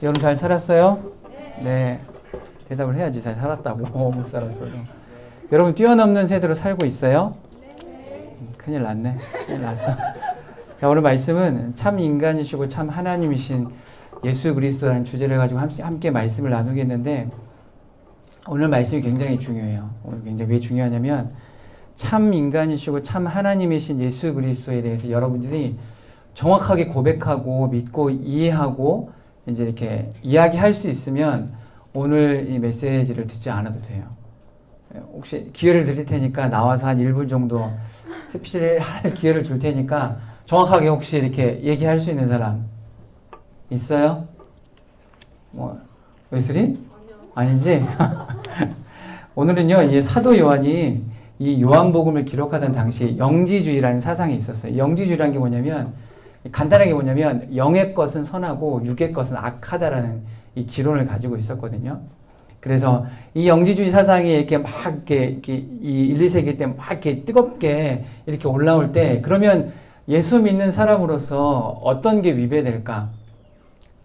여러분 잘 살았어요? 네. 대답을 해야지 잘 살았다고. 못 살았어요. 여러분 뛰어넘는 세대로 살고 있어요? 큰일 났네. 큰일 났어. 자, 오늘 말씀은 참 인간이시고 참 하나님이신 예수 그리스도라는 주제를 가지고 함께 말씀을 나누겠는데, 오늘 말씀이 굉장히 중요해요. 오늘 굉장히 왜 중요하냐면, 참 인간이시고 참 하나님이신 예수 그리스도에 대해서 여러분들이 정확하게 고백하고 믿고 이해하고 이제 이렇게 이야기할 수 있으면 오늘 이 메시지를 듣지 않아도 돼요. 혹시 기회를 드릴 테니까 나와서 한 1분 정도 스피치를 할 기회를 줄 테니까 정확하게 혹시 이렇게 얘기할 수 있는 사람 있어요? 뭐 웨슬리? 아니지? 오늘은요, 이 사도 요한이 이 요한복음을 기록하던 당시에 영지주의라는 사상이 있었어요. 영지주의라는 게 뭐냐면, 간단하게 뭐냐면 영의 것은 선하고 육의 것은 악하다라는 이 지론을 가지고 있었거든요. 그래서 이 영지주의 사상이 이렇게 막 이렇게 이 1, 2세기 때 막 이렇게 뜨겁게 이렇게 올라올 때, 그러면 예수 믿는 사람으로서 어떤 게 위배될까?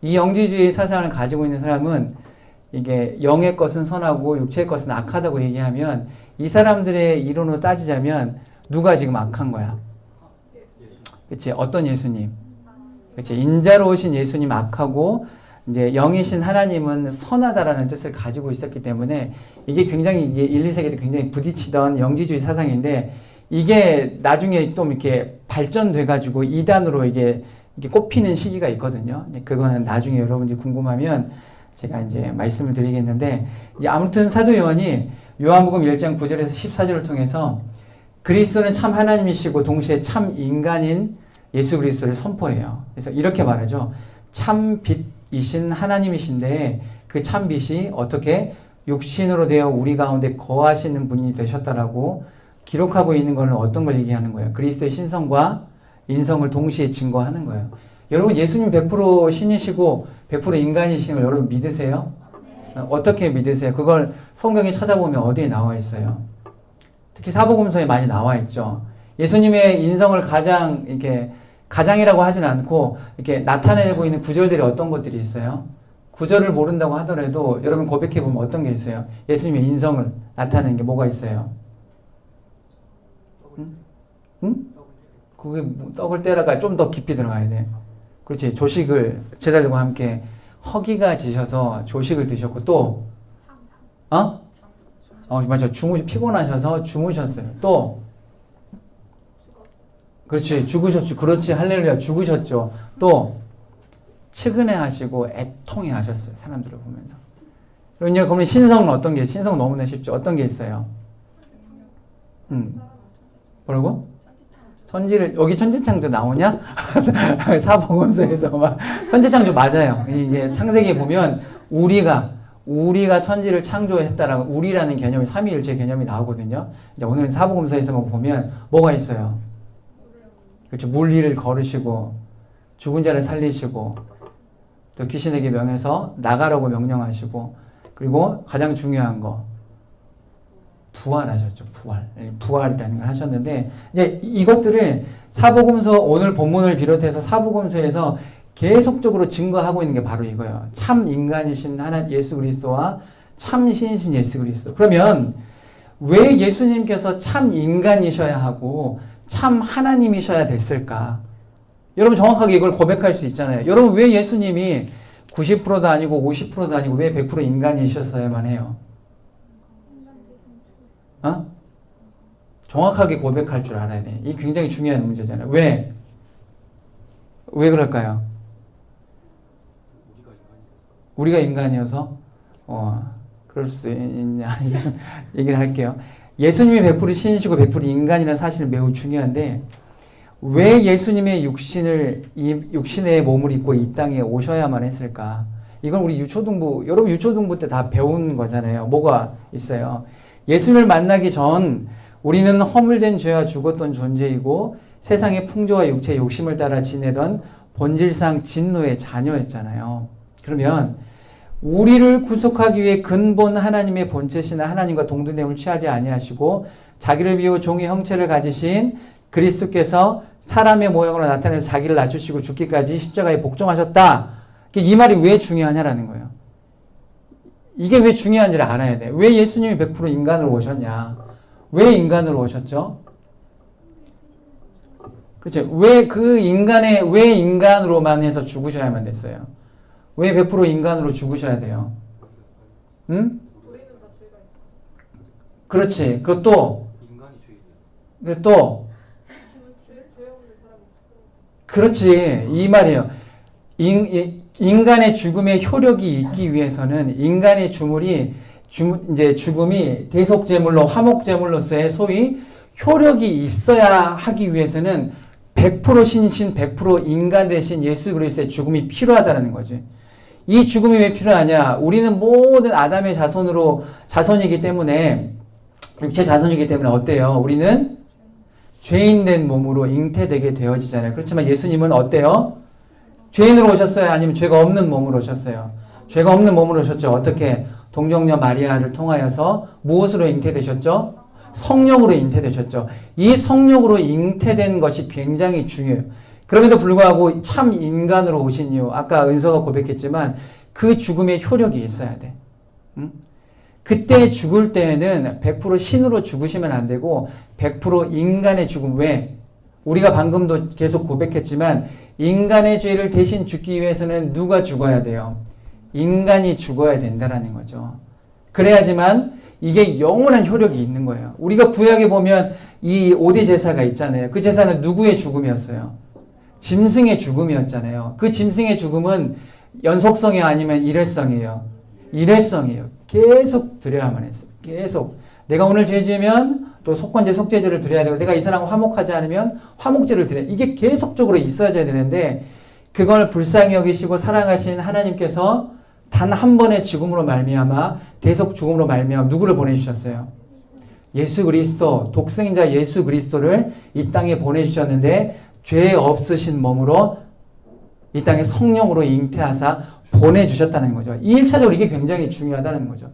이 영지주의 사상을 가지고 있는 사람은 이게 영의 것은 선하고 육체의 것은 악하다고 얘기하면, 이 사람들의 이론으로 따지자면 누가 지금 악한 거야? 그치? 어떤 예수님? 그치? 인자로 오신 예수님 악하고, 이제 영이신 하나님은 선하다라는 뜻을 가지고 있었기 때문에 이게 굉장히 1, 2세기 때 굉장히 부딪히던 영지주의 사상인데, 이게 나중에 좀 이렇게 발전돼가지고 이단으로 이게 꼽히는 시기가 있거든요. 그거는 나중에 여러분들이 궁금하면 제가 이제 말씀을 드리겠는데, 이제 아무튼 사도 요한이 요한복음 1장 9절에서 14절을 통해서 그리스도는 참 하나님이시고 동시에 참 인간인 예수 그리스도를 선포해요. 그래서 이렇게 말하죠. 참 빛이신 하나님이신데 그 참 빛이 어떻게 육신으로 되어 우리 가운데 거하시는 분이 되셨다라고 기록하고 있는 것은 어떤 걸 얘기하는 거예요? 그리스도의 신성과 인성을 동시에 증거하는 거예요. 여러분, 예수님 100% 신이시고 100% 인간이신 걸 여러분 믿으세요? 어떻게 믿으세요? 그걸 성경에 찾아보면 어디에 나와 있어요? 특히 사복음서에 많이 나와 있죠. 예수님의 인성을 가장이라고 하진 않고 이렇게 나타내고 있는 구절들이 어떤 것들이 있어요? 구절을 모른다고 하더라도 여러분 고백해 보면 어떤 게 있어요? 예수님의 인성을 나타내는 게 뭐가 있어요? 응? 그게 떡을 떼라가 좀 더 깊이 들어가야 돼. 그렇지. 조식을 제자들과 함께 허기가 지셔서 조식을 드셨고, 또 맞아. 피곤하셔서 주무셨어요. 또 그렇지. 죽으셨죠. 그렇지. 할렐루야. 죽으셨죠. 또 측은해 하시고 애통해 하셨어요. 사람들을 보면서. 그러면 신성은 어떤 게, 신성 너무나 쉽죠. 어떤 게 있어요? 뭐라고? 천지를, 여기 천지창조 나오냐? 사복음서에서 막 천지창조 맞아요. 이게 창세기에 보면 우리가 천지를 창조했다라고, 우리라는 개념이 삼위일체 개념이 나오거든요. 이제 오늘은 사복음서에서 보면 뭐가 있어요? 그렇죠. 물 위를 걸으시고 죽은 자를 살리시고 또 귀신에게 명해서 나가라고 명령하시고, 그리고 가장 중요한 거 부활하셨죠. 부활이라는 걸 하셨는데, 이제 이것들을 사복음서, 오늘 본문을 비롯해서 사복음서에서 계속적으로 증거하고 있는 게 바로 이거예요. 참 인간이신 예수 그리스도와 참 신이신 예수 그리스도. 그러면 왜 예수님께서 참 인간이셔야 하고 참 하나님이셔야 됐을까? 여러분 정확하게 이걸 고백할 수 있잖아요. 여러분, 왜 예수님이 90%도 아니고 50%도 아니고 왜 100% 인간이셨어야만 해요? 정확하게 고백할 줄 알아야 돼. 이게 굉장히 중요한 문제잖아요. 왜 그럴까요? 우리가 인간이어서? 그럴 수도 있냐, 얘기를 할게요. 예수님이 100% 신이시고 100% 인간이라는 사실은 매우 중요한데, 왜 예수님의 육신의 몸을 입고 이 땅에 오셔야만 했을까? 이건 우리 여러분 유초등부 때 다 배운 거잖아요. 뭐가 있어요? 예수님을 만나기 전 우리는 허물된 죄와 죽었던 존재이고 세상의 풍조와 육체의 욕심을 따라 지내던 본질상 진노의 자녀였잖아요. 그러면 우리를 구속하기 위해 근본 하나님의 본체시나 하나님과 동등됨을 취하지 아니하시고 자기를 비워 종의 형체를 가지신 그리스도께서 사람의 모양으로 나타내서 자기를 낮추시고 죽기까지 십자가에 복종하셨다. 이 말이 왜 중요하냐라는 거예요. 이게 왜 중요한지를 알아야 돼. 왜 예수님이 100% 인간으로 오셨냐? 왜 인간으로 오셨죠? 그렇죠. 왜 인간으로만 해서 죽으셔야만 됐어요? 왜 100% 인간으로 죽으셔야 돼요? 응? 그렇지. 그리고 또, 그렇지. 이 말이에요. 인간의 죽음의 효력이 있기 위해서는 인간의 죽음이 대속제물로, 화목제물로서의 소위 효력이 있어야 하기 위해서는 100% 신이신 100% 인간 대신 예수 그리스도의 죽음이 필요하다는 거지. 이 죽음이 왜 필요하냐? 우리는 모든 아담의 자손이기 때문에, 육체 자손이기 때문에 어때요? 우리는 죄인된 몸으로 잉태되게 되어지잖아요. 그렇지만 예수님은 어때요? 죄인으로 오셨어요? 아니면 죄가 없는 몸으로 오셨어요? 죄가 없는 몸으로 오셨죠. 어떻게? 동정녀 마리아를 통하여서 무엇으로 잉태되셨죠? 성령으로 잉태되셨죠. 이 성령으로 잉태된 것이 굉장히 중요해요. 그럼에도 불구하고 참 인간으로 오신 이유, 아까 은서가 고백했지만 그 죽음의 효력이 있어야 돼. 응? 그때 죽을 때에는 100% 신으로 죽으시면 안 되고 100% 인간의 죽음. 왜? 우리가 방금도 계속 고백했지만 인간의 죄를 대신 죽기 위해서는 누가 죽어야 돼요? 인간이 죽어야 된다라는 거죠. 그래야지만 이게 영원한 효력이 있는 거예요. 우리가 구약에 보면 이 5대 제사가 있잖아요. 그 제사는 누구의 죽음이었어요? 짐승의 죽음이었잖아요. 그 짐승의 죽음은 연속성이에요? 아니면 일회성이에요? 일회성이에요. 계속 드려야만 했어요. 계속. 내가 오늘 죄 지으면 또 속건제, 속죄제를 드려야 되고 내가 이 사람과 화목하지 않으면 화목제를 드려야 돼. 이게 계속적으로 있어야 되는데 그걸 불쌍히 여기시고 사랑하신 하나님께서 단 한 번의 죽음으로 말미암아 대속 죽음으로 말미암아 누구를 보내주셨어요? 예수 그리스도, 독생자 예수 그리스도를 이 땅에 보내주셨는데 죄 없으신 몸으로 이 땅에 성령으로 잉태하사 보내주셨다는 거죠. 1차적으로 이게 굉장히 중요하다는 거죠.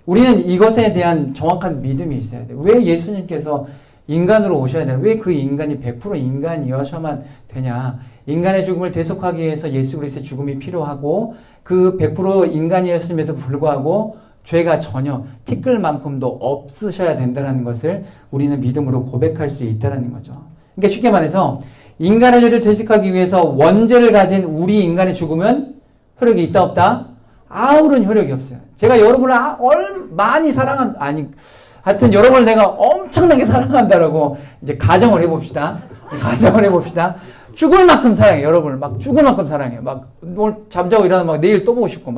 우리는 이것에 대한 정확한 믿음이 있어야 돼요. 왜 예수님께서 인간으로 오셔야 되나? 왜 그 인간이 100% 인간이어야만 되냐? 인간의 죽음을 대속하기 위해서 예수 그리스도의 죽음이 필요하고 그 100% 인간이었음에도 불구하고 죄가 전혀 티끌만큼도 없으셔야 된다는 것을 우리는 믿음으로 고백할 수 있다는 거죠. 그러니까 쉽게 말해서 인간의 죄를 대속하기 위해서 원죄를 가진 우리 인간의 죽음은 효력이 있다 없다? 아무런 효력이 없어요. 제가 여러분을 많이 하여튼 여러분을 내가 엄청나게 사랑한다라고 이제 가정을 해봅시다. 죽을 만큼 사랑해. 여러분을 막 죽을 만큼 사랑해. 막 오늘 잠자고 일어나면 막 내일 또 보고 싶고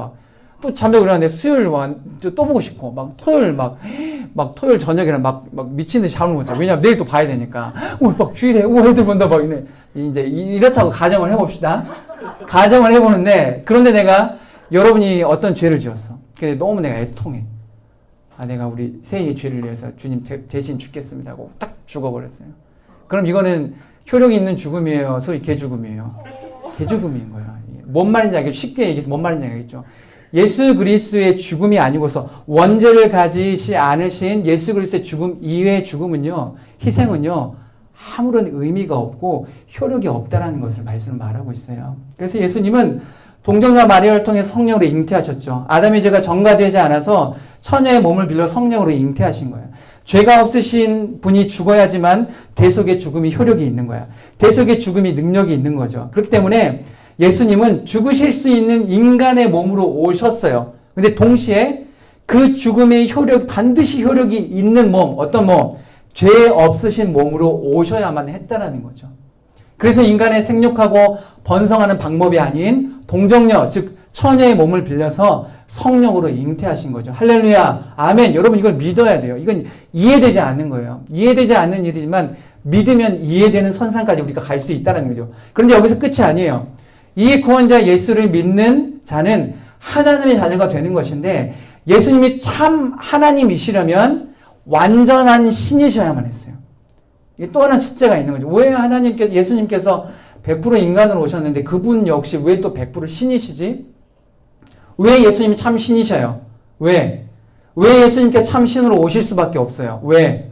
또 잠자고 일어나는데 수요일 또 보고 싶고 토요일 토요일 저녁에는 막 미친 듯이 잠을 못 자. 왜냐면 내일 또 봐야 되니까. 오늘 막 주일에 애들 본다 이제 이렇다고 가정을 해봅시다. 가정을 해보는데 그런데 내가 여러분이 어떤 죄를 지었어. 근데 너무 내가 애통해. 내가 우리 세이의 죄를 위해서 주님 대신 죽겠습니다 하고 딱 죽어버렸어요. 그럼 이거는 효력이 있는 죽음이에요? 소위 개죽음이에요? 개죽음인 거예요. 뭔 말인지 알겠죠? 쉽게 얘기해서 뭔 말인지 알겠죠? 예수 그리스도의 죽음이 아니고서 원죄를 가지시 않으신 예수 그리스도의 죽음 이외의 죽음은요, 희생은요, 아무런 의미가 없고 효력이 없다라는 것을 말하고 있어요. 그래서 예수님은 동정자 마리아를 통해 성령으로 잉태하셨죠. 아담의 죄가 전가되지 않아서 처녀의 몸을 빌려 성령으로 잉태하신 거예요. 죄가 없으신 분이 죽어야지만 대속의 죽음이 효력이 있는 거야. 대속의 죽음이 능력이 있는 거죠. 그렇기 때문에 예수님은 죽으실 수 있는 인간의 몸으로 오셨어요. 근데 동시에 그 죽음의 반드시 효력이 있는 몸, 어떤 몸? 죄 없으신 몸으로 오셔야만 했다라는 거죠. 그래서 인간의 생육하고 번성하는 방법이 아닌 동정녀, 즉 처녀의 몸을 빌려서 성령으로 잉태하신 거죠. 할렐루야, 아멘. 여러분 이걸 믿어야 돼요. 이건 이해되지 않는 거예요. 이해되지 않는 일이지만 믿으면 이해되는 선상까지 우리가 갈 수 있다는 거죠. 그런데 여기서 끝이 아니에요. 이 구원자 예수를 믿는 자는 하나님의 자녀가 되는 것인데 예수님이 참 하나님이시려면 완전한 신이셔야만 했어요. 이게 또 하나 숙제가 있는 거죠. 왜 예수님께서 100% 인간으로 오셨는데 그분 역시 왜 또 100% 신이시지? 왜 예수님이 참 신이셔요? 왜 예수님께 참 신으로 오실 수밖에 없어요? 왜?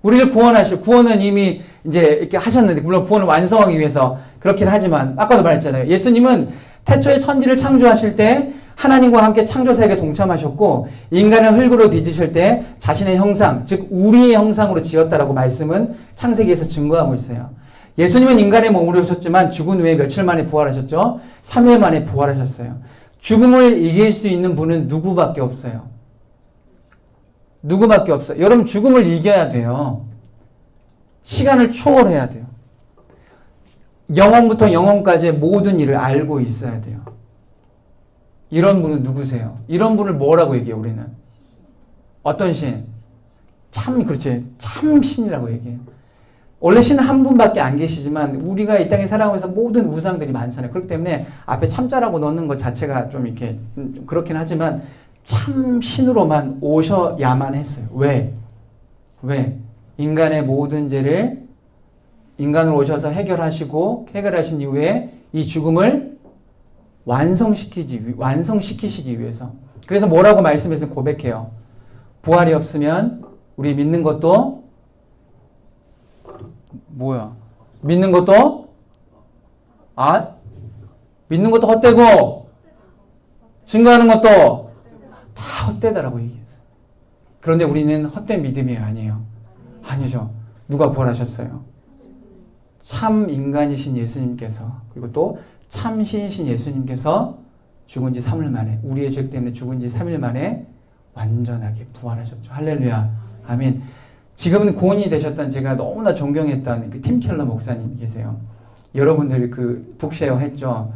우리를 구원은 이미 이제 이렇게 하셨는데, 물론 구원을 완성하기 위해서 그렇긴 하지만, 아까도 말했잖아요. 예수님은 태초에 천지를 창조하실 때 하나님과 함께 창조사역에 동참하셨고 인간을 흙으로 빚으실 때 자신의 형상, 즉 우리의 형상으로 지었다라고 말씀은 창세기에서 증거하고 있어요. 예수님은 인간의 몸으로 오셨지만 죽은 후에 며칠 만에 부활하셨죠. 3일 만에 부활하셨어요. 죽음을 이길 수 있는 분은 누구밖에 없어요. 누구밖에 없어요. 여러분 죽음을 이겨야 돼요. 시간을 초월해야 돼요. 영혼부터 영혼까지의 모든 일을 알고 있어야 돼요. 이런 분은 누구세요? 이런 분을 뭐라고 얘기해요, 우리는? 어떤 신? 참, 그렇지. 참 신이라고 얘기해요. 원래 신은 한 분밖에 안 계시지만 우리가 이 땅에 살아가면서 모든 우상들이 많잖아요. 그렇기 때문에 앞에 참자라고 넣는 것 자체가 좀 이렇게 그렇긴 하지만 참 신으로만 오셔야만 했어요. 왜? 인간의 모든 죄를 인간으로 오셔서 해결하신 이후에 이 죽음을 완성시키시기 위해서. 그래서 뭐라고 말씀해서 고백해요. 부활이 없으면 우리 믿는 것도 뭐야? 믿는 것도 헛되고 증거하는 것도 다 헛되다라고 얘기했어요. 그런데 우리는 헛된 믿음이 아니에요. 아니죠. 누가 부활하셨어요? 참 인간이신 예수님께서, 그리고 또 참신이신 예수님께서 죽은 지 3일 만에, 우리의 죄 때문에 죽은 지 3일 만에 완전하게 부활하셨죠. 할렐루야. 아멘. 지금은 고인이 되셨던 제가 너무나 존경했던 그 팀 켈러 목사님 계세요. 여러분들 그 북쉐어 했죠?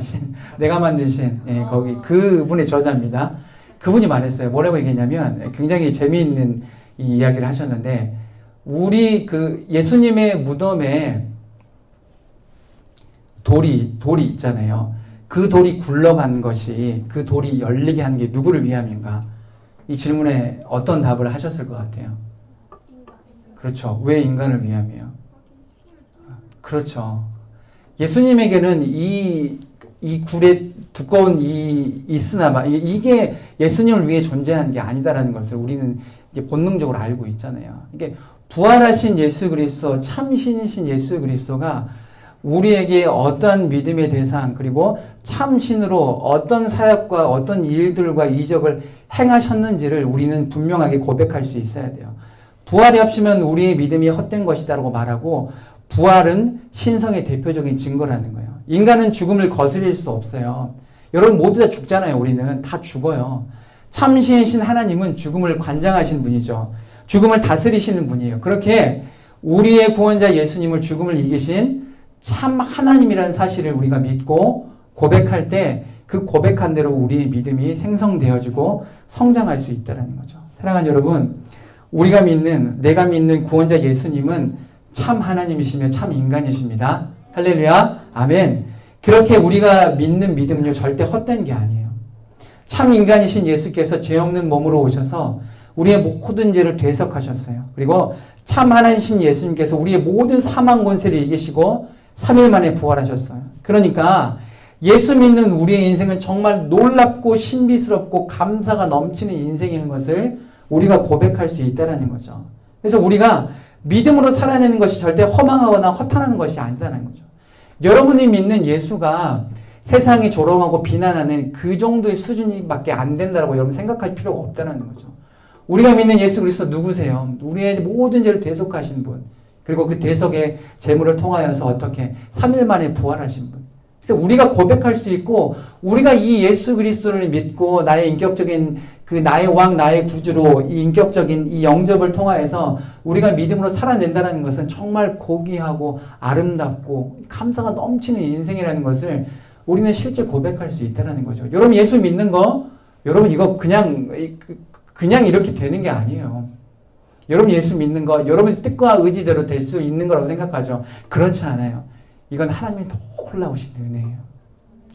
신. 내가 만든 신. 예, 거기 그분의 저자입니다. 그분이 말했어요. 뭐라고 얘기했냐면 굉장히 재미있는 이 이야기를 하셨는데 우리 그 예수님의 무덤에 돌이 있잖아요. 그 돌이 굴러간 것이 그 돌이 열리게 한 게 누구를 위함인가? 이 질문에 어떤 답을 하셨을 것 같아요? 그렇죠. 왜 인간을 위함이에요? 그렇죠. 예수님에게는 이 굴의 두꺼운 이 스나마 이게 예수님을 위해 존재하는 게 아니다라는 것을 우리는 이게 본능적으로 알고 있잖아요. 이게 부활하신 예수 그리스도, 참신이신 예수 그리스도가 우리에게 어떤 믿음의 대상 그리고 참신으로 어떤 사역과 어떤 일들과 이적을 행하셨는지를 우리는 분명하게 고백할 수 있어야 돼요. 부활이 없으면 우리의 믿음이 헛된 것이다라고 말하고 부활은 신성의 대표적인 증거라는 거예요. 인간은 죽음을 거스릴 수 없어요. 여러분 모두 다 죽잖아요. 우리는 다 죽어요. 참신이신 하나님은 죽음을 관장하신 분이죠. 죽음을 다스리시는 분이에요. 그렇게 우리의 구원자 예수님을 죽음을 이기신 참 하나님이라는 사실을 우리가 믿고 고백할 때 그 고백한 대로 우리의 믿음이 생성되어지고 성장할 수 있다는 거죠. 사랑하는 여러분, 내가 믿는 구원자 예수님은 참 하나님이시며 참 인간이십니다. 할렐루야, 아멘. 그렇게 우리가 믿는 믿음은요 절대 헛된 게 아니에요. 참 인간이신 예수께서 죄 없는 몸으로 오셔서 우리의 모든 죄를 대속하셨어요. 그리고 참 하나님이신 예수님께서 우리의 모든 사망 권세를 이기시고 3일 만에 부활하셨어요. 그러니까 예수 믿는 우리의 인생은 정말 놀랍고 신비스럽고 감사가 넘치는 인생인 것을 우리가 고백할 수 있다는 거죠. 그래서 우리가 믿음으로 살아내는 것이 절대 허망하거나 허탄한 것이 아니다는 거죠. 여러분이 믿는 예수가 세상이 조롱하고 비난하는 그 정도의 수준밖에 안 된다고 여러분 생각할 필요가 없다는 거죠. 우리가 믿는 예수 그리스도 누구세요? 우리의 모든 죄를 대속하신 분. 그리고 그 대속의 제물을 통하여서 어떻게 3일 만에 부활하신 분. 그래서 우리가 고백할 수 있고 우리가 이 예수 그리스도를 믿고 나의 인격적인 그 나의 왕 나의 구주로 이 인격적인 이 영접을 통하여서 우리가 믿음으로 살아낸다는 것은 정말 고귀하고 아름답고 감사가 넘치는 인생이라는 것을 우리는 실제 고백할 수 있다는 거죠. 여러분 예수 믿는 거 여러분 이거 그냥 이렇게 되는 게 아니에요. 여러분 예수 믿는 거 여러분의 뜻과 의지대로 될 수 있는 거라고 생각하죠. 그렇지 않아요. 이건 하나님의 놀라우신 은혜예요.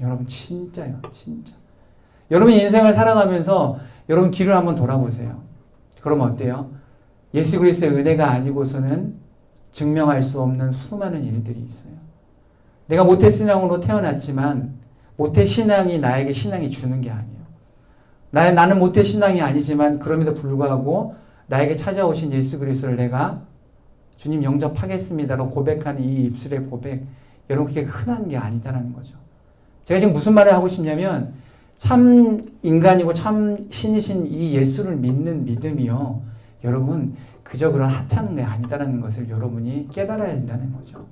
여러분 진짜요. 진짜. 여러분 인생을 살아가면서 여러분 뒤를 한번 돌아보세요. 그러면 어때요? 예수 그리스도의 은혜가 아니고서는 증명할 수 없는 수많은 일들이 있어요. 내가 모태신앙으로 태어났지만 모태신앙이 나에게 신앙이 주는 게 아니에요. 나는 모태신앙이 아니지만 그럼에도 불구하고 나에게 찾아오신 예수 그리스도를 내가 주님 영접하겠습니다라고 고백하는 이 입술의 고백, 여러분 그게 흔한 게 아니다라는 거죠. 제가 지금 무슨 말을 하고 싶냐면 참 인간이고 참 신이신 이 예수를 믿는 믿음이요, 여러분 그저 그런 하찮은 게 아니다라는 것을 여러분이 깨달아야 된다는 거죠.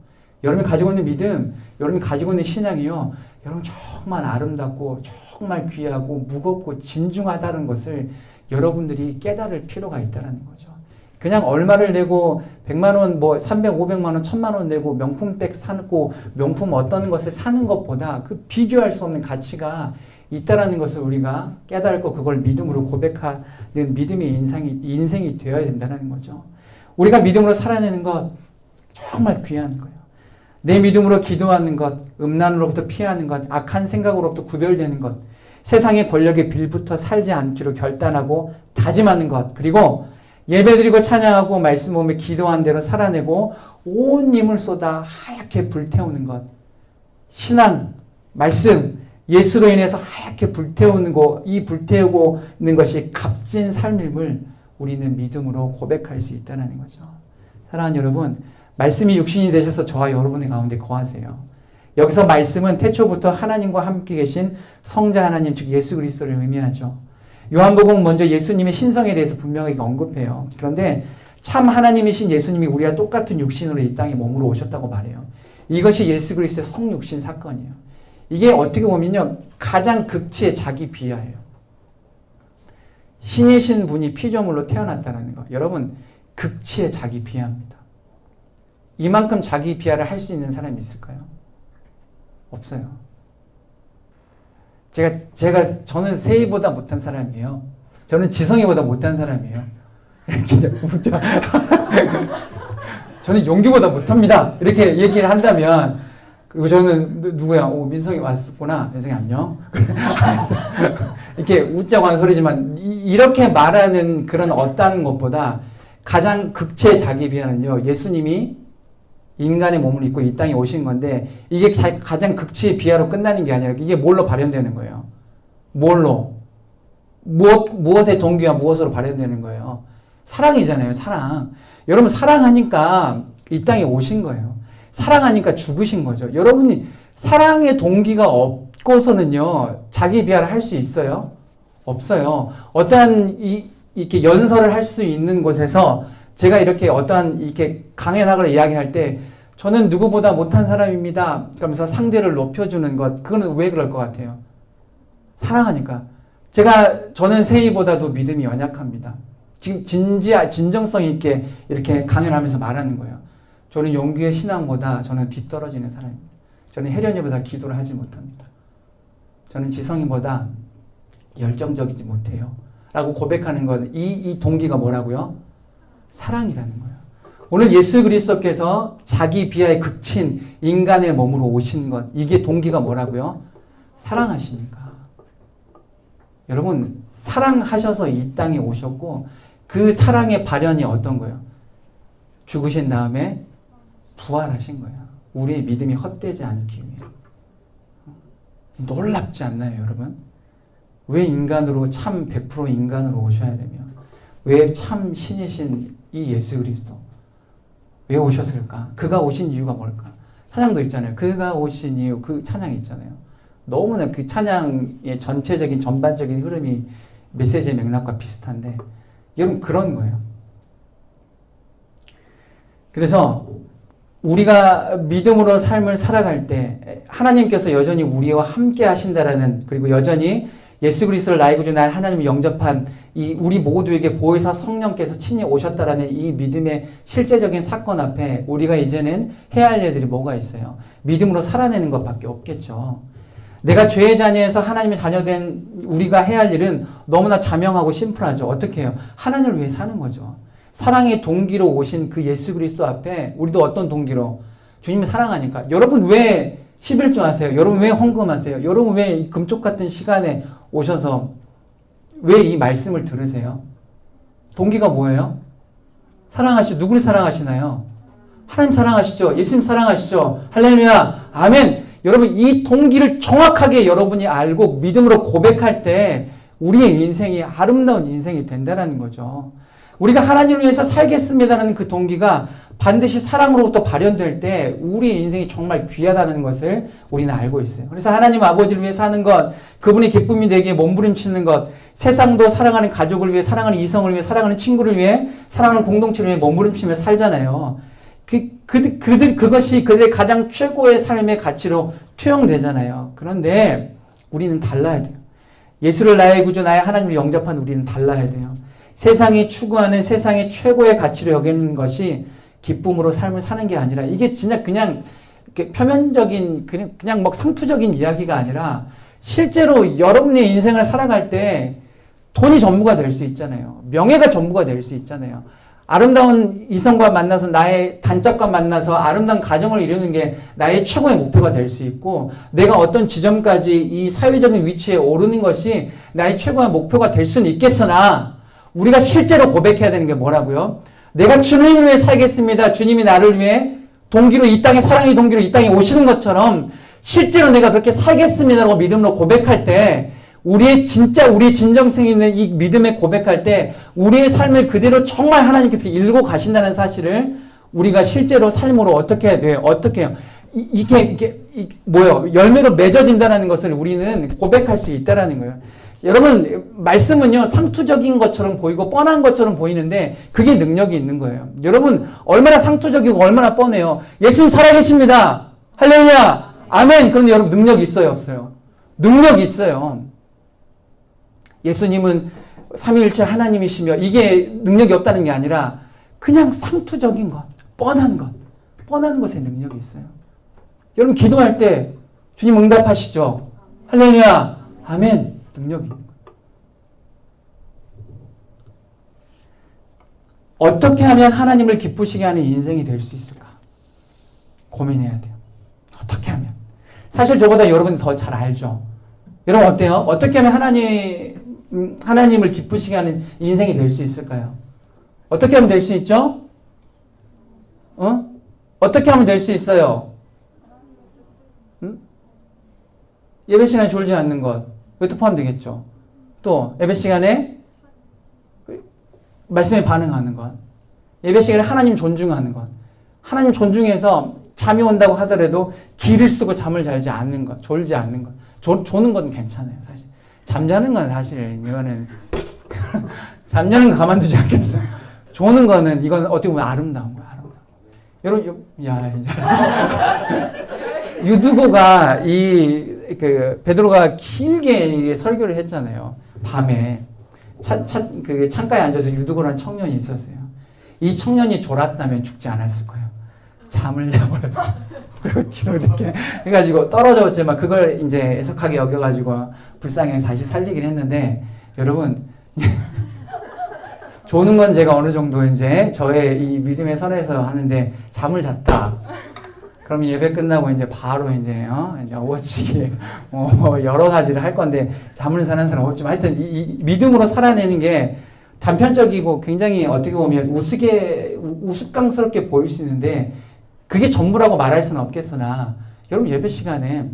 여러분이 가지고 있는 믿음, 여러분이 가지고 있는 신앙이요, 여러분 정말 아름답고 정말 귀하고 무겁고 진중하다는 것을 여러분들이 깨달을 필요가 있다는 거죠. 그냥 얼마를 내고 100만 원, 뭐 300, 500만 원, 1000만 원 내고 명품백 사고 명품 어떤 것을 사는 것보다 그 비교할 수 없는 가치가 있다라는 것을 우리가 깨달고 그걸 믿음으로 고백하는 믿음의 인생이 되어야 된다는 거죠. 우리가 믿음으로 살아내는 것 정말 귀한 거예요. 내 믿음으로 기도하는 것, 음란으로부터 피하는 것, 악한 생각으로부터 구별되는 것, 세상의 권력에 빌붙어 살지 않기로 결단하고 다짐하는 것, 그리고 예배드리고 찬양하고 말씀 보며 기도한 대로 살아내고 온 힘을 쏟아 하얗게 불태우는 것, 신앙, 말씀, 예수로 인해서 하얗게 불태우는 것, 이 불태우고 있는 것이 값진 삶임을 우리는 믿음으로 고백할 수 있다는 거죠. 사랑하는 여러분, 말씀이 육신이 되셔서 저와 여러분의 가운데 거하세요. 여기서 말씀은 태초부터 하나님과 함께 계신 성자 하나님, 즉 예수 그리스도를 의미하죠. 요한복음은 먼저 예수님의 신성에 대해서 분명하게 언급해요. 그런데 참 하나님이신 예수님이 우리와 똑같은 육신으로 이 땅에 몸으로 오셨다고 말해요. 이것이 예수 그리스도의 성육신 사건이에요. 이게 어떻게 보면요, 가장 극치의 자기 비하예요. 신이신 분이 피조물로 태어났다는 거. 여러분, 극치의 자기 비하입니다. 이만큼 자기 비하를 할 수 있는 사람이 있을까요? 없어요. 저는 세희보다 못한 사람이에요. 저는 지성이보다 못한 사람이에요. 이렇게 저는 용기보다 못합니다. 이렇게 얘기를 한다면, 그리고 저는 누구야? 민성이 왔구나. 민성이 안녕. 이렇게 웃자고 하는 소리지만 이렇게 말하는 그런 어떤 것보다 가장 극치의 자기 비하는요, 예수님이 인간의 몸을 입고 이 땅에 오신 건데 이게 가장 극치의 비하로 끝나는 게 아니라 이게 뭘로 발현되는 거예요? 뭘로? 무엇의 동기와 무엇으로 발현되는 거예요? 사랑이잖아요, 사랑. 여러분, 사랑하니까 이 땅에 오신 거예요. 사랑하니까 죽으신 거죠. 여러분이 사랑의 동기가 없고서는요, 자기 비하를 할 수 있어요? 없어요. 어떠한 이렇게 연설을 할 수 있는 곳에서 제가 이렇게 어떠한 이렇게 강연학을 이야기할 때 저는 누구보다 못한 사람입니다. 그러면서 상대를 높여주는 것, 그거는 왜 그럴 것 같아요? 사랑하니까. 저는 세희보다도 믿음이 연약합니다. 지금 진정성 있게 이렇게 강연하면서 말하는 거예요. 저는 용기의 신앙보다 저는 뒤떨어지는 사람입니다. 저는 혜련이보다 기도를 하지 못합니다. 저는 지성이보다 열정적이지 못해요. 라고 고백하는 것, 이 동기가 뭐라고요? 사랑이라는 거예요. 오늘 예수 그리스도께서 자기 비하의 극친 인간의 몸으로 오신 것, 이게 동기가 뭐라고요? 사랑하시니까. 여러분, 사랑하셔서 이 땅에 오셨고 그 사랑의 발현이 어떤 거예요? 죽으신 다음에 부활하신 거예요. 우리의 믿음이 헛되지 않기 위해. 놀랍지 않나요, 여러분? 왜 인간으로, 참 100% 인간으로 오셔야 되며, 왜 참 신이신 이 예수 그리스도 왜 오셨을까? 그가 오신 이유가 뭘까? 찬양도 있잖아요. 그가 오신 이유, 그 찬양이 있잖아요. 너무나 그 찬양의 전체적인 전반적인 흐름이 메시지의 맥락과 비슷한데, 여러분, 그런 거예요. 그래서 우리가 믿음으로 삶을 살아갈 때 하나님께서 여전히 우리와 함께 하신다라는, 그리고 여전히 예수 그리스도를 나의 구주 나의 하나님을 영접한 이 우리 모두에게 보혜사 성령께서 친히 오셨다라는 이 믿음의 실제적인 사건 앞에 우리가 이제는 해야 할 일들이 뭐가 있어요? 믿음으로 살아내는 것밖에 없겠죠. 내가 죄의 자녀에서 하나님의 자녀된 우리가 해야 할 일은 너무나 자명하고 심플하죠. 어떻게 해요? 하나님을 위해 사는 거죠. 사랑의 동기로 오신 그 예수 그리스도 앞에 우리도 어떤 동기로? 주님을 사랑하니까. 여러분 왜 11조 하세요? 여러분 왜 헌금하세요? 여러분 왜 이 금쪽 같은 시간에 오셔서 왜 이 말씀을 들으세요? 동기가 뭐예요? 누구를 사랑하시나요? 하나님 사랑하시죠? 예수님 사랑하시죠? 할렐루야! 아멘! 여러분, 이 동기를 정확하게 여러분이 알고 믿음으로 고백할 때 우리의 인생이 아름다운 인생이 된다는 거죠. 우리가 하나님을 위해서 살겠습니다라는 그 동기가 반드시 사랑으로부터 발현될 때 우리 인생이 정말 귀하다는 것을 우리는 알고 있어요. 그래서 하나님 아버지를 위해 사는 것, 그분의 기쁨이 되기에 몸부림치는 것, 세상도 사랑하는 가족을 위해, 사랑하는 이성을 위해, 사랑하는 친구를 위해, 사랑하는 공동체를 위해 몸부림치며 살잖아요. 그것이 그들의 가장 최고의 삶의 가치로 투영되잖아요. 그런데 우리는 달라야 돼요. 예수를 나의 구주, 나의 하나님을 영접한 우리는 달라야 돼요. 세상이 추구하는 세상의 최고의 가치로 여기는 것이 기쁨으로 삶을 사는 게 아니라, 이게 진짜 그냥 이렇게 표면적인, 그냥 뭐 상투적인 이야기가 아니라, 실제로 여러분의 인생을 살아갈 때 돈이 전부가 될 수 있잖아요. 명예가 전부가 될 수 있잖아요. 아름다운 이성과 만나서, 나의 단짝과 만나서 아름다운 가정을 이루는 게 나의 최고의 목표가 될 수 있고, 내가 어떤 지점까지 이 사회적인 위치에 오르는 것이 나의 최고의 목표가 될 수는 있겠으나, 우리가 실제로 고백해야 되는 게 뭐라고요? 내가 주님을 위해 살겠습니다. 주님이 나를 위해 동기로 이 땅에, 사랑의 동기로 이 땅에 오시는 것처럼 실제로 내가 그렇게 살겠습니다라고 믿음으로 고백할 때, 우리의 진정성 있는 이 믿음에 고백할 때 우리의 삶을 그대로 정말 하나님께서 일고 가신다는 사실을 우리가 실제로 삶으로 어떻게 해야 돼요? 어떻게 해요? 이게 뭐예요? 열매로 맺어진다는 것을 우리는 고백할 수 있다라는 거예요. 여러분, 말씀은요, 상투적인 것처럼 보이고 뻔한 것처럼 보이는데 그게 능력이 있는 거예요. 여러분, 얼마나 상투적이고 얼마나 뻔해요. 예수님 살아계십니다. 할렐루야. 아멘. 그런데 여러분, 능력이 있어요, 없어요? 능력이 있어요. 예수님은 삼위일체 하나님이시며 이게 능력이 없다는 게 아니라 그냥 상투적인 것, 뻔한 것에 능력이 있어요. 여러분, 기도할 때 주님 응답하시죠? 할렐루야. 아멘. 능력이 있는 거예요. 어떻게 하면 하나님을 기쁘시게 하는 인생이 될 수 있을까? 고민해야 돼요. 어떻게 하면? 사실 저보다 여러분이 더 잘 알죠? 여러분 어때요? 어떻게 하면 하나님을 기쁘시게 하는 인생이 될 수 있을까요? 어떻게 하면 될 수 있죠? 어떻게 하면 될 수 있어요? 예배 시간에 졸지 않는 것. 그것도 포함되겠죠. 또 예배 시간에 말씀에 반응하는 것. 예배 시간에 하나님 존중하는 것. 하나님 존중해서 잠이 온다고 하더라도 기를 쓰고 잠을 잘지 않는 것. 졸지 않는 것. 조는 건 괜찮아요, 사실. 잠자는 건 사실 이거는 잠자는 거 가만두지 않겠어요. 조는 거는 이건 어떻게 보면 아름다운 거야, 아름다운. 여러분, 유두고가 베드로가 길게 설교를 했잖아요. 밤에 창가에 앉아서 유두고라는 청년이 있었어요. 이 청년이 졸았다면 죽지 않았을 거예요. 잠을 자버렸어. 그리고 뒤로 이렇게 해가지고 떨어졌지만 그걸 이제 애석하게 여겨가지고 불쌍히 다시 살리긴 했는데, 여러분, 조는 건 제가 어느 정도 이제 저의 이 믿음의 선에서 하는데, 잠을 잤다. 그럼 예배 끝나고 이제 바로 이제 어워치기 여러 가지를 할 건데, 잠을 자는 사람 없지만 하여튼 이 믿음으로 살아내는 게 단편적이고 굉장히 어떻게 보면 우스꽝스럽게 보일 수 있는데 그게 전부라고 말할 수는 없겠으나, 여러분 예배 시간에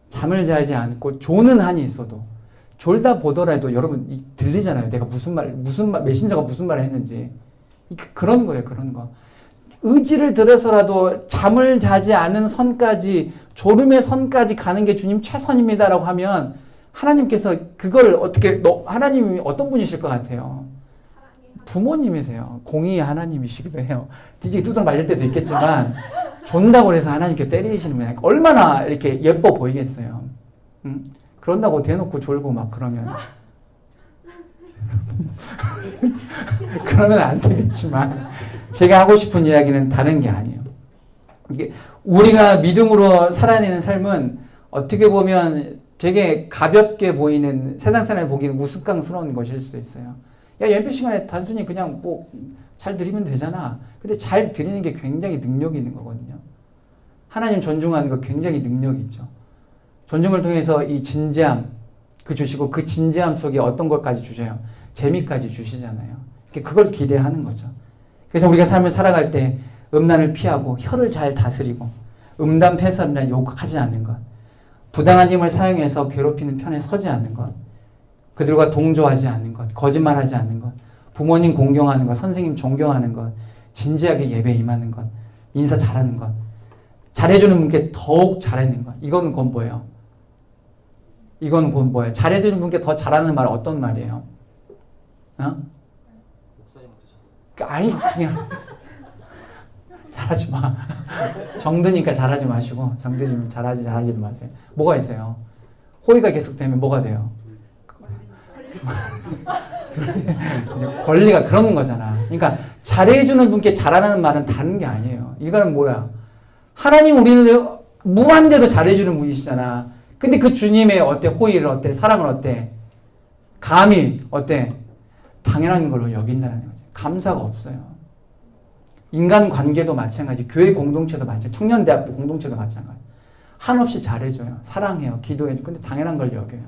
잠을 자지 않고 조는 한이 있어도, 졸다 보더라도 여러분 들리잖아요. 내가 무슨 말, 메신저가 무슨 말을 했는지. 그런 거예요, 그런 거. 의지를 들여서라도 잠을 자지 않은 선까지, 졸음의 선까지 가는 게 주님 최선입니다라고 하면 하나님께서 그걸 하나님이 어떤 분이실 것 같아요? 부모님이세요. 공의의 하나님이시기도 해요. 뒤지게 뚜둥 맞을 때도 있겠지만 존다고 해서 하나님께 때리시는 분이 얼마나 이렇게 예뻐 보이겠어요. 그런다고 대놓고 졸고 막 그러면 그러면 안 되겠지만, 제가 하고 싶은 이야기는 다른 게 아니에요. 이게 우리가 믿음으로 살아내는 삶은 어떻게 보면 되게 가볍게 보이는, 세상 사람이 보기에는 우스꽝스러운 것일 수도 있어요. 야, 예배 시간에 단순히 그냥 잘 드리면 되잖아. 근데 잘 드리는 게 굉장히 능력이 있는 거거든요. 하나님 존중하는 거 굉장히 능력이 있죠. 존중을 통해서 이 진지함 주시고, 그 진지함 속에 어떤 것까지 주셔요? 재미까지 주시잖아요. 그걸 기대하는 거죠. 그래서 우리가 삶을 살아갈 때 음란을 피하고 혀를 잘 다스리고 음담 패설이나 욕하지 않는 것, 부당한 힘을 사용해서 괴롭히는 편에 서지 않는 것, 그들과 동조하지 않는 것, 거짓말하지 않는 것, 부모님 공경하는 것, 선생님 존경하는 것, 진지하게 예배에 임하는 것, 인사 잘하는 것, 잘해주는 분께 더욱 잘하는 것. 이거는 곧 뭐예요? 이거는 곧 뭐예요? 잘해주는 분께 더 잘하는 말 어떤 말이에요? 어? 아이 그냥 잘하지 마. 정드니까 잘하지 마시고 정드시면 잘하지 마세요. 뭐가 있어요? 호의가 계속되면 뭐가 돼요? 권리가 그러는 거잖아. 그러니까 잘해주는 분께 잘하는 말은 다른 게 아니에요. 이거는 뭐야? 하나님 우리는 무한대도 잘해주는 분이시잖아. 근데 그 주님의 어때? 호의를 어때? 사랑을 어때? 감히 어때? 당연한 걸로 여긴다는 거죠. 감사가 없어요. 인간 관계도 마찬가지, 교회 공동체도 마찬가지, 청년대학부 공동체도 마찬가지. 한없이 잘해줘요. 사랑해요. 기도해요. 근데 당연한 걸 여겨요.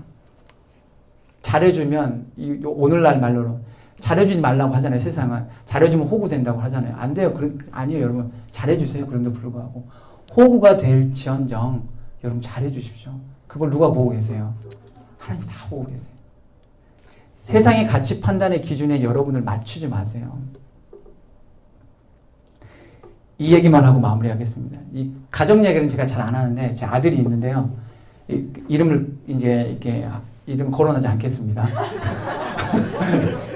잘해주면, 오늘날 말로는 잘해주지 말라고 하잖아요. 세상은. 잘해주면 호구된다고 하잖아요. 안 돼요. 아니에요, 여러분. 잘해주세요. 그런데 불구하고. 호구가 될지언정, 여러분 잘해주십시오. 그걸 누가 보고 계세요? 하나님 다 보고 계세요. 세상의 가치 판단의 기준에 여러분을 맞추지 마세요. 이 얘기만 하고 마무리하겠습니다. 이 가정 얘기는 제가 잘 안 하는데 제 아들이 있는데요. 이름을 이제 이렇게 이름 거론하지 않겠습니다.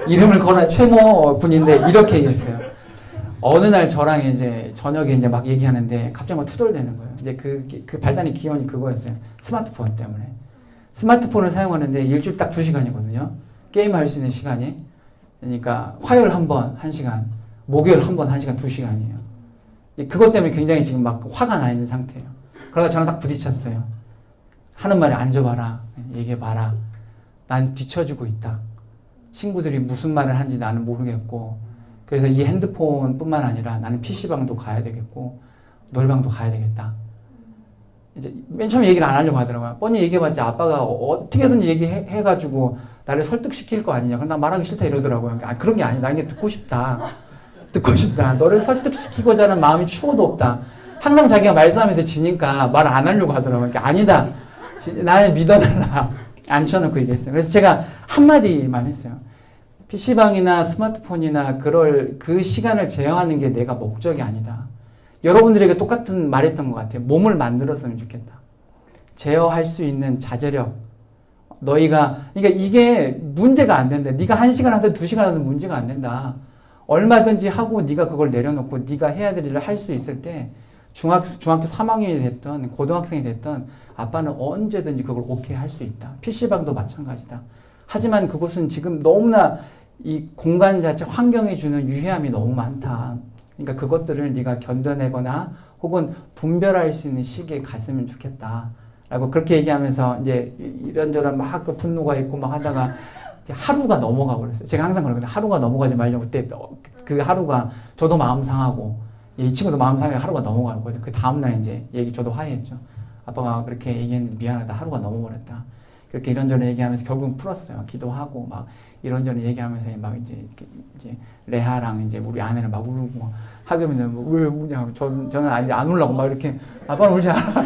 이름을 거론 최모 군인데 이렇게 얘기했어요. 어느 날 저랑 이제 저녁에 이제 막 얘기하는데 갑자기 막 투덜대는 거예요. 이제 그 발단의 기원이 그거였어요. 스마트폰 때문에. 스마트폰을 사용하는데 일주일 딱 2시간이거든요. 게임할 수 있는 시간이. 그러니까 화요일 한 번 1시간, 목요일 한 번 1시간, 2시간이에요. 그것 때문에 굉장히 지금 막 화가 나 있는 상태예요. 그러다 저랑 딱 부딪혔어요. 하는 말이 앉아봐라. 얘기해봐라. 난 뒤처지고 있다. 친구들이 무슨 말을 하는지 나는 모르겠고 그래서 이 핸드폰뿐만 아니라 나는 PC방도 가야 되겠고 노래방도 가야 되겠다. 이제 맨 처음에 얘기를 안 하려고 하더라고요. 뻔히 얘기해봤자 아빠가 어떻게 해서든 얘기해가지고 나를 설득시킬 거 아니냐. 그럼 나 말하기 싫다 이러더라고요. 아, 그런 게 아니야. 나 그냥 듣고 싶다. 듣고 싶다. 너를 설득시키고자 하는 마음이 추워도 없다. 항상 자기가 말씀하면서 지니까 말 안 하려고 하더라고요. 그러니까 아니다. 나를 믿어달라. 앉혀놓고 얘기했어요. 그래서 제가 한마디만 했어요. PC방이나 스마트폰이나 그 시간을 제어하는 게 내가 목적이 아니다. 여러분들에게 똑같은 말 했던 것 같아요. 몸을 만들었으면 좋겠다. 제어할 수 있는 자제력. 그러니까 이게 문제가 안 된다. 네가 1시간 하든 2시간 하든 문제가 안 된다. 얼마든지 하고 네가 그걸 내려놓고 네가 해야 될 일을 할 수 있을 때 중학교 3학년이 됐던 고등학생이 됐던 아빠는 언제든지 그걸 오케이 할 수 있다. PC방도 마찬가지다. 하지만 그곳은 지금 너무나 이 공간 자체 환경이 주는 유해함이 너무 많다. 그러니까 그것들을 네가 견뎌내거나 혹은 분별할 수 있는 시기에 갔으면 좋겠다. 라고 그렇게 얘기하면서 이제 이런저런 막 분노가 있고 막 하다가 하루가 넘어가 버렸어요. 제가 항상 그러거든요. 하루가 넘어가지 말려고 그때 그 하루가 저도 마음 상하고 이 친구도 마음 상하게 하루가 넘어가거든요. 그 다음날 이제 저도 화해했죠. 아빠가 그렇게 얘기했는데 미안하다. 하루가 넘어버렸다. 그렇게 이런저런 얘기하면서 결국은 풀었어요. 기도하고 막 이런저런 얘기하면서 막 이제 레하랑 이제 우리 아내는 막 울고 하겸이는 뭐 왜 우냐 저는 안 울라고 막 이렇게 아빠는 울지 않아.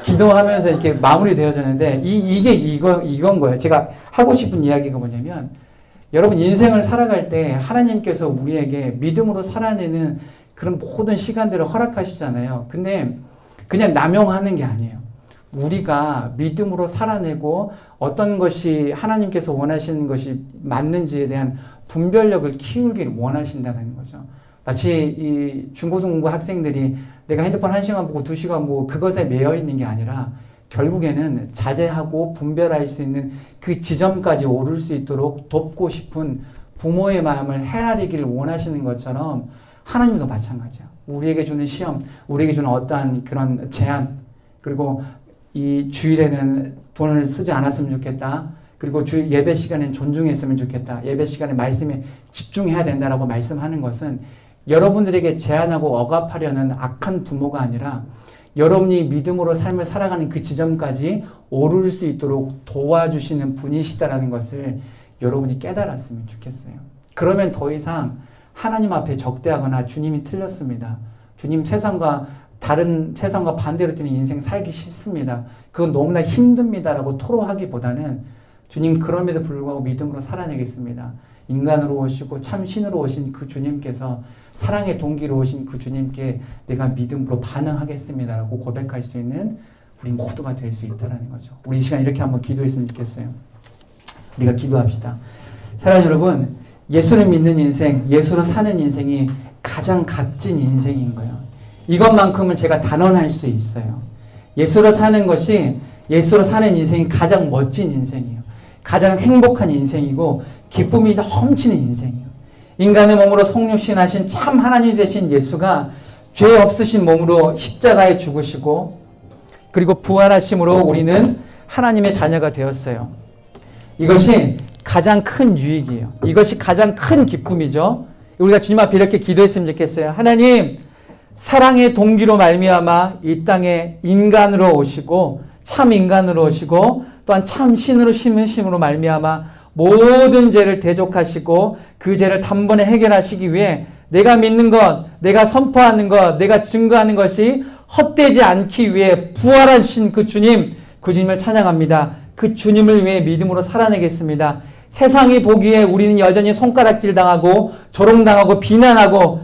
기도하면서 이렇게 마무리되어졌는데 이건 거예요. 제가 하고 싶은 이야기가 뭐냐면 여러분 인생을 살아갈 때 하나님께서 우리에게 믿음으로 살아내는 그런 모든 시간들을 허락하시잖아요. 근데 그냥 남용하는 게 아니에요. 우리가 믿음으로 살아내고 어떤 것이 하나님께서 원하시는 것이 맞는지에 대한 분별력을 키우길 원하신다는 거죠. 마치 이 중고등부 학생들이 내가 핸드폰 1시간 보고 2시간 보고 그것에 매여 있는 게 아니라 결국에는 자제하고 분별할 수 있는 그 지점까지 오를 수 있도록 돕고 싶은 부모의 마음을 헤아리기를 원하시는 것처럼 하나님도 마찬가지예요. 우리에게 주는 시험, 우리에게 주는 어떠한 그런 제한, 그리고 이 주일에는 돈을 쓰지 않았으면 좋겠다. 그리고 주일 예배 시간에는 존중했으면 좋겠다. 예배 시간에 말씀에 집중해야 된다라고 말씀하는 것은 여러분들에게 제한하고 억압하려는 악한 부모가 아니라 여러분이 믿음으로 삶을 살아가는 그 지점까지 오를 수 있도록 도와주시는 분이시다라는 것을 여러분이 깨달았으면 좋겠어요. 그러면 더 이상 하나님 앞에 적대하거나 주님이 틀렸습니다. 주님 세상과 반대로 뛰는 인생 살기 싫습니다. 그건 너무나 힘듭니다라고 토로하기보다는 주님 그럼에도 불구하고 믿음으로 살아내겠습니다. 인간으로 오시고 참 신으로 오신 그 주님께서 사랑의 동기로 오신 그 주님께 내가 믿음으로 반응하겠습니다라고 고백할 수 있는 우리 모두가 될 수 있다는 거죠. 우리 이 시간 이렇게 한번 기도했으면 좋겠어요. 우리가 기도합시다. 사랑하는 여러분, 예수를 믿는 인생, 예수로 사는 인생이 가장 값진 인생인 거예요. 이것만큼은 제가 단언할 수 있어요. 예수로 사는 것이, 예수로 사는 인생이 가장 멋진 인생이에요. 가장 행복한 인생이고 기쁨이 넘치는 인생이에요. 인간의 몸으로 성육신하신 참 하나님 되신 예수가 죄 없으신 몸으로 십자가에 죽으시고 그리고 부활하심으로 우리는 하나님의 자녀가 되었어요. 이것이 가장 큰 유익이에요. 이것이 가장 큰 기쁨이죠. 우리가 주님 앞에 이렇게 기도했으면 좋겠어요. 하나님, 사랑의 동기로 말미암아 이 땅에 인간으로 오시고 참 인간으로 오시고 또한 참 신으로 심으심으로 말미암아 모든 죄를 대속하시고 그 죄를 단번에 해결하시기 위해 내가 믿는 것, 내가 선포하는 것, 내가 증거하는 것이 헛되지 않기 위해 부활하신 그 주님을 찬양합니다. 그 주님을 위해 믿음으로 살아내겠습니다. 세상이 보기에 우리는 여전히 손가락질 당하고 조롱당하고 비난하고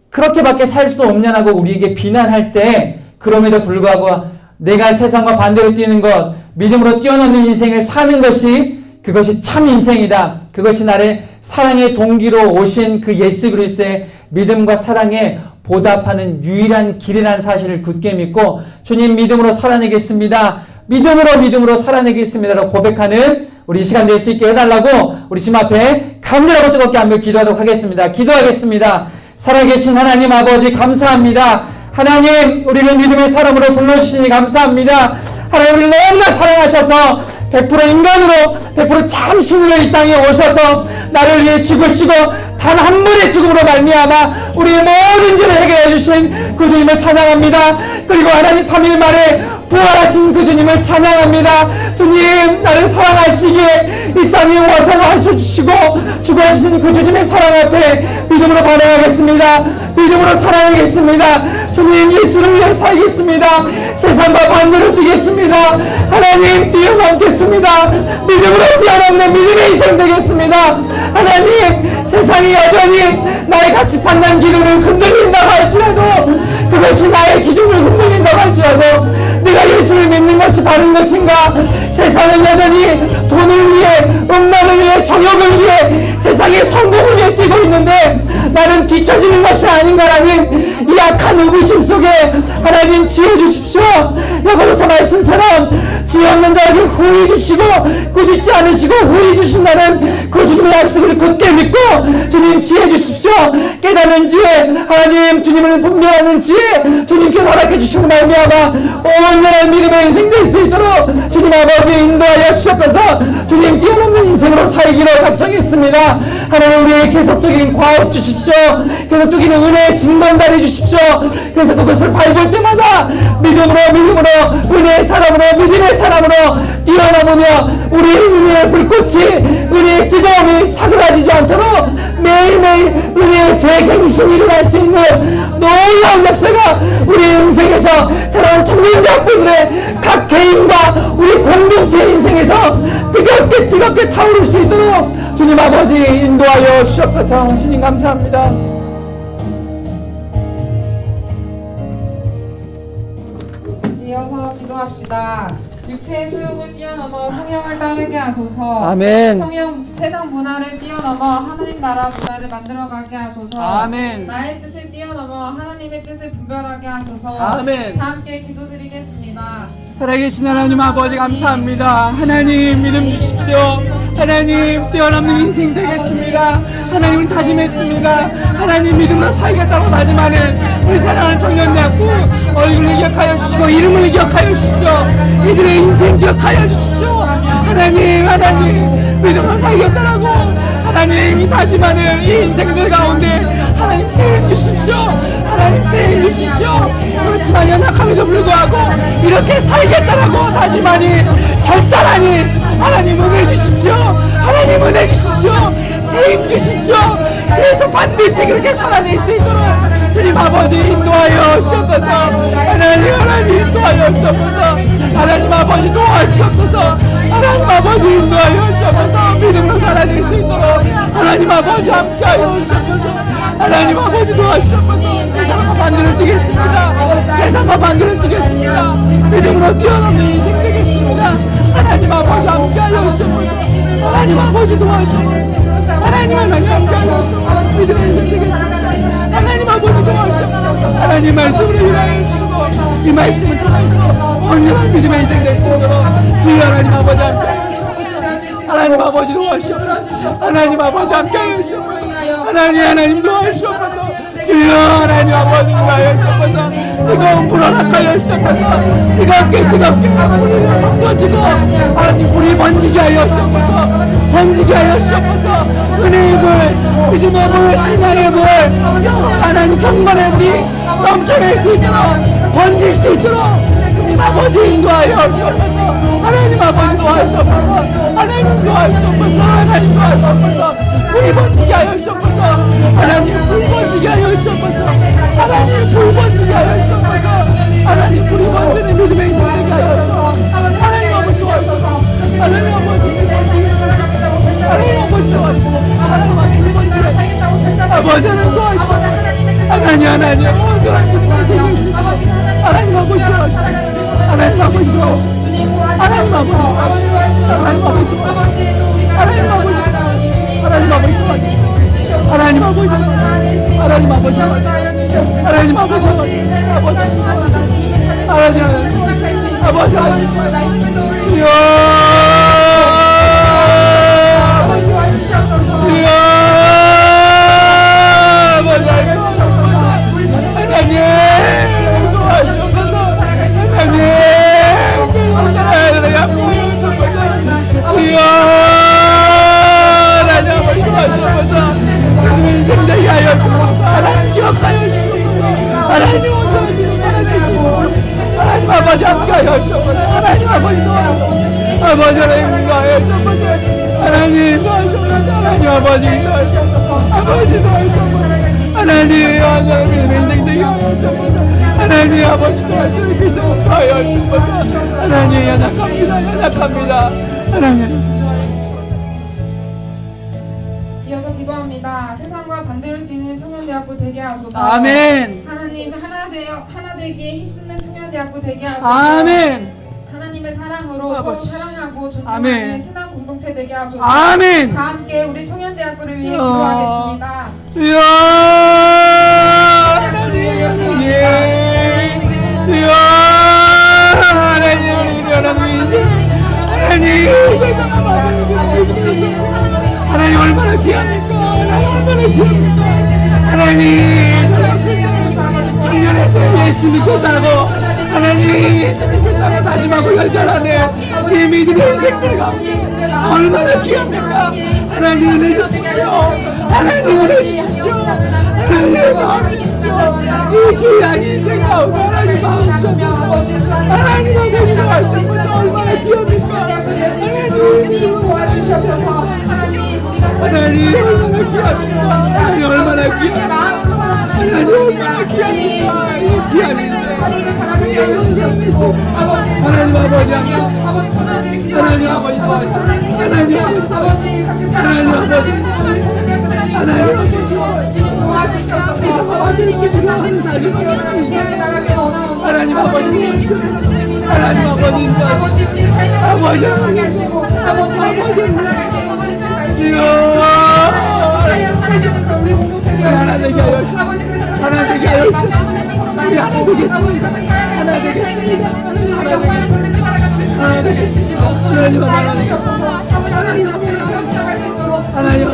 그렇게밖에 살 수 없냐고 우리에게 비난할 때 그럼에도 불구하고 내가 세상과 반대로 뛰는 것, 믿음으로 뛰어넘는 인생을 사는 것이 그것이 참 인생이다. 그것이 나를 사랑의 동기로 오신 그 예수 그리스도의 믿음과 사랑에 보답하는 유일한 길이라는 사실을 굳게 믿고 주님 믿음으로 살아내겠습니다. 믿음으로 살아내겠습니다라고 고백하는 우리 이 시간 될 수 있게 해달라고 우리 주님 앞에 간절하고 뜨겁게 한번 기도하도록 하겠습니다. 기도하겠습니다. 살아계신 하나님 아버지 감사합니다. 하나님 우리를 믿음의 사람으로 불러주시니 감사합니다. 하나님 우리를 너무나 사랑하셔서 100% 인간으로 100% 참 신으로 이 땅에 오셔서 나를 위해 죽으시고 단 한 번의 죽음으로 말미암아 우리의 모든 죄를 해결해 주신 그 주님을 찬양합니다. 그리고 하나님 3일 만에 부활하신 그 주님을 찬양합니다. 주님 나를 사랑하시기에 이 땅에 와서 하셔주시고 죽어주신 그 주님의 사랑 앞에 믿음으로 반응하겠습니다. 믿음으로 살아내겠습니다. 주님 예수를 위해 살겠습니다. 세상과 반대로 뛰겠습니다. 하나님 뛰어넘겠습니다. 믿음으로 뛰어넘는 믿음의 인생 되겠습니다. 하나님 세상이 여전히 나의 가치 판단 기준을 흔들린다고 할지라도 그것이 나의 기준을 흔들린다고 할지라도 내가 예수를 믿는 것이 바른 것인가? 세상은 여전히 돈을 위해, 음란을 위해, 정욕을 위해, 세상의 성공을 위해 뛰고 있는데 나는 뒤처지는 것이 아닌가라는 이 약한 의구심 속에 하나님 지혜 주십시오. 여기서 말씀처럼 지혜 없는 자에게 후히 주시고 꾸짖지 않으시고 후히 주신다는 그 주님의 약속을 굳게 믿고 주님 지혜 주십시오. 깨닫는 지혜, 하나님 주님을 분별하는 지혜 주님께서 허락해 주시고 말미암아 온전한 믿음의 인생 될 수 있도록 주님 아버지 인도하여 주셨어서 주님 뛰어넘는 인생으로 살기로 작정했습니다. 하나님 우리의 계속적인 과업 주십시오. 계속적인 은혜의 징벌다리 주십시오. 그래서 그것을 밟을 때마다 믿음으로 은혜의 사람으로 믿음의 사람으로 뛰어넘으며 우리의 은혜의 불꽃이 은혜의 뜨거움이 사그라지지 않도록 매일매일 은혜의 재갱신이 일어날 수 있는 놀라운 역사가 우리 인생에서 사랑하는 청년자분들의 각 개인과 우리 공동체 인생에서 뜨겁게 타오를 수 있도록 주님 아버지 인도하여 주옵소서. 주님 감사합니다. 이어서 기도합시다. 육체의 소욕을 뛰어넘어 성령을 따르게 하소서. 아멘. 성령 세상 문화를 뛰어넘어 하나님 나라 문화를 만들어가게 하소서. 아멘. 나의 뜻을 뛰어넘어 하나님의 뜻을 분별하게 하소서. 아멘. 다 함께 기도드리겠습니다. 살아계신 하나님 아버지 감사합니다. 하나님 믿음 주십시오. 하나님 뛰어넘는 인생 되겠습니다. 하나님을 다짐했습니다. 하나님 믿음으로 살겠다고 다짐하는 우리 사랑하는 청년대학부 얼굴을 기억하여 주시고 이름을 기억하여 주십시오. 이들의 인생 기억하여 주십시오. 하나님 믿음으로 살겠다라고 하나님이 다짐하는 이 인생들 가운데 하나님 세임 주십시오. 하나님 세임 주십시오. 그렇지만 연약함에도 불구하고 이렇게 살겠다라고 다짐하니 결단하니 하나님 은혜 주십시오. 하나님 은혜 주십시오. 세임 주십시오. 그래서 반드시 그렇게 살아낼 수 있도록 주님 아버지 인도하여 주옵소서. 하나님 인도하여 주옵소서. 하나님 아버지 도와주옵소서. 하나님 아버지 인도하여 주옵소서. 믿음으로 살아낼 수 있도록 하나님 아버지 함께하여 주셔서 하나님 아버지 도와주셔서 세상과 반대를 뛰겠습니다. 세상과 반대를 뛰겠습니다. 믿음으로 뛰어넘는 인생 되겠습니다. 하나님 아버지 함께하여 주셔서 하나님 아버지 도와주셔서 하나님 하나님 함께하여 주셔서 믿음의 인생 되겠습니다. 하나님 아버지 도와주셔서 하나님 말씀으로 일하여 주시고 이 말씀을 통해서 온전한 믿음의 인생 될 수 있도록 주여 하나님 아버지 함께하여 주시옵소서. 하나님 아버지 도와주시옵소서. 하나님 아버지 함께하여 주시옵소서. 하나님 도와주시옵소서. 주여 하나님 아버지 인하여 주옵소서. 뜨거운 불을 낚아여 주옵소서. 뜨겁게 불을 덮어지고 하나님 불이 번지게 하여 주옵소서. 번지게 하여 주옵소서. 은혜의 불, 믿음의 불, 신앙의 불, 하나님 경건의 불이 넘쳐날 수 있도록 번질 수 있도록 주님 아버지 인도하여 주옵소서. 하나님 아버지 도와주옵소서. 하나님 도와주옵소서. 하나님 도와주옵소서. 불이 번지게 하여 주옵소서. 하나님 불 번지게 하여 주옵소서. 하나님 불 번지게 하여 주옵소서. 하나님 불이 번지는 믿음의 인생 되게 하여 주옵소서. 하나님 아버지 도와주옵소서. 하나님 아버지 하나님 아버지 도와주옵소서. 하나님 아버지 아버지는 도와주옵소서. 하나님 온전한 믿음을 세우시고 하나님 아버지 도와주옵소서. 하나님 아버지 도와주옵소서. 하나님 아버지 도와주옵소서. 하나님 아버지 도와주옵소서. 하나님 아버지 하나님 아버지 도와주옵소서. 하나님 아버지 하나님 아버지 하나님 아버지 아버지 주여 하나님 아버지 함께하여 주옵소서. 하나님 아버지 도와주옵소서. 아버지 하나님 도와주옵소서. 하나님 도와주옵소서. 하나님 아버지 도와주옵소서. 아버지 도와주옵소서. 하나님 아버지 인생 되게 하여 주옵소서. 하나님 아버지 도와주옵소서. 하여 주옵소서. 하나님 연약합니다. 하나님 이어서 기도합니다. 세상과 반대를 뛰는 청년대학교 되게 하소서. 아멘. 하나님 하나 되기에 힘쓰는 청년대학교 되게 하소서. 아멘. 하나님의 사랑으로 서로 사랑하고 존중하는 아멘. 신앙 공동체 되게 하소서. 아멘. 다 함께 우리 청년대학교를 위해 기도하겠습니다. 주여 하나님 주여 하나님 얼마나 귀합니까? 하나님 청년에서 예수 믿겠다고 하나님 예수 믿겠다고 다짐하고 열전하네 이 믿음의 인생들 가운데 얼마나 귀합니까? 하나님 은혜 주십시오. 하나님 은혜 주십시오. 하나님 마음 주십시오. 이 귀한 인생 가운데 하나님 마음 주십시오. 하나님 아버지 도와주셔서 얼마나 귀합니까? 하나님 도와주셔서 하나님 얼마나 귀합니까? 하나님 얼마나 귀합니까? 하나님 얼마나 귀합니까? 이 귀한 인생 하나님 아버지 하나님 아버지 하나님 아버지 하나님 하나님 아버지 하나님 하나 되게 하여 주시옵소서. 하나 되게 하여 주시옵소서. 우리 하나 되겠습니다. 하나 되겠습니다. 하나 되겠습니다. 하나님 아버지 하나님 아버지 하나님 아버지 하나님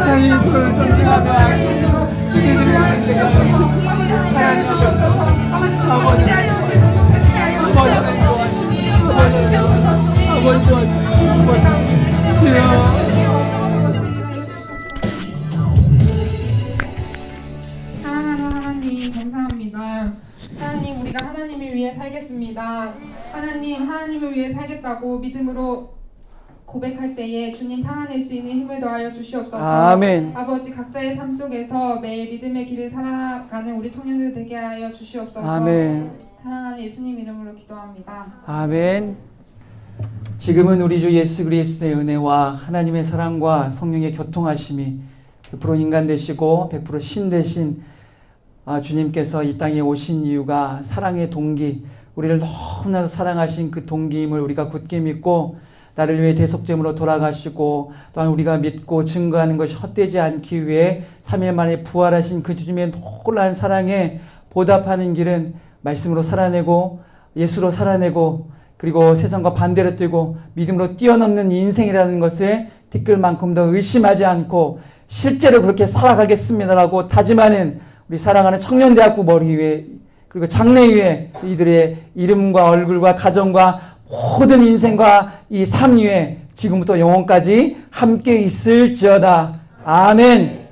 하나님 손을 존중하며 주님들을 위하여 하나님 사랑하는 하나님 감사합니다. 하나님, 우리가 하나님을 위해 살겠습니다. 하나님, 하나님을 위해 살겠다고 믿음으로 고백할 때에 주님 살아낼 수 있는 힘을 더하여 주시옵소서. 아멘. 아버지, 각자의 삶 속에서 매일 믿음의 길을 살아가는 우리 청년들 되게 하여 주시옵소서. 아멘. 사랑하는 예수님 이름으로 기도합니다. 아멘. 지금은 우리 주 예수 그리스도의 은혜와 하나님의 사랑과 성령의 교통하심이 100% 인간 되시고 100% 신 되신 주님께서 이 땅에 오신 이유가 사랑의 동기, 우리를 너무나도 사랑하신 그 동기임을 우리가 굳게 믿고 나를 위해 대속제물로 돌아가시고 또한 우리가 믿고 증거하는 것이 헛되지 않기 위해 3일 만에 부활하신 그 주님의 놀라운 사랑에 보답하는 길은 말씀으로 살아내고 예수로 살아내고 그리고 세상과 반대로 뛰고 믿음으로 뛰어넘는 인생이라는 것을 티끌만큼 더 의심하지 않고 실제로 그렇게 살아가겠습니다라고 다짐하는 우리 사랑하는 청년대학부 머리 위에 그리고 장래 위에 이들의 이름과 얼굴과 가정과 모든 인생과 이 삶 위에 지금부터 영원까지 함께 있을지어다. 아멘.